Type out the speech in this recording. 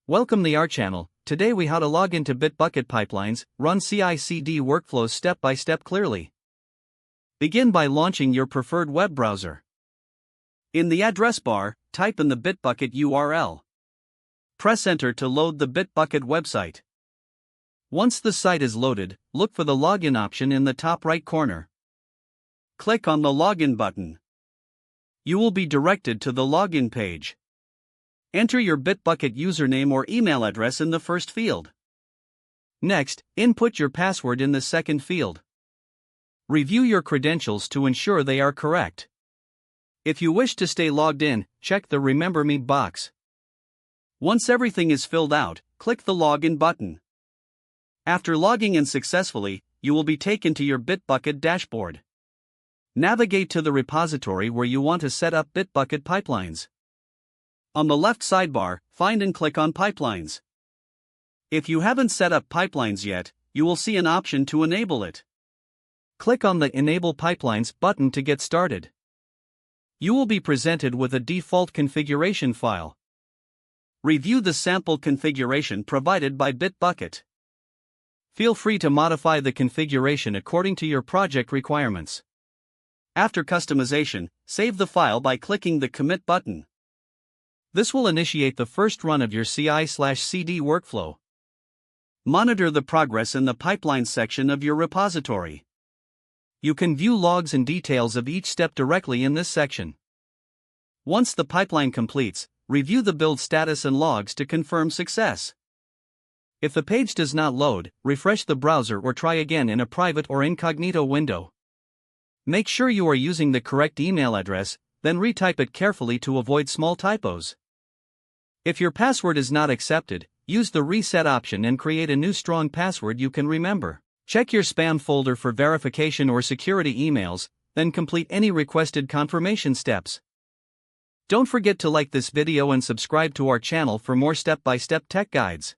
Welcome to our channel. Today we how to log into Bitbucket pipelines, run CI/CD workflows step by step clearly. Begin by launching your preferred web browser. In the address bar, type in the Bitbucket URL. Press enter to load the Bitbucket website. Once the site is loaded, look for the login option in the top right corner. Click on the login button. You will be directed to the login page. Enter your Bitbucket username or email address in the first field. Next, input your password in the second field. Review your credentials to ensure they are correct. If you wish to stay logged in, check the Remember Me box. Once everything is filled out, click the Login button. After logging in successfully, you will be taken to your Bitbucket dashboard. Navigate to the repository where you want to set up Bitbucket pipelines. On the left sidebar, find and click on Pipelines. If you haven't set up pipelines yet, you will see an option to enable it. Click on the Enable Pipelines button to get started. You will be presented with a default configuration file. Review the sample configuration provided by Bitbucket. Feel free to modify the configuration according to your project requirements. After customization, save the file by clicking the Commit button. This will initiate the first run of your CI/CD workflow. Monitor the progress in the pipeline section of your repository. You can view logs and details of each step directly in this section. Once the pipeline completes, review the build status and logs to confirm success. If the page does not load, refresh the browser or try again in a private or incognito window. Make sure you are using the correct email address, then retype it carefully to avoid small typos. If your password is not accepted, use the reset option and create a new strong password you can remember. Check your spam folder for verification or security emails, then complete any requested confirmation steps. Don't forget to like this video and subscribe to our channel for more step-by-step tech guides.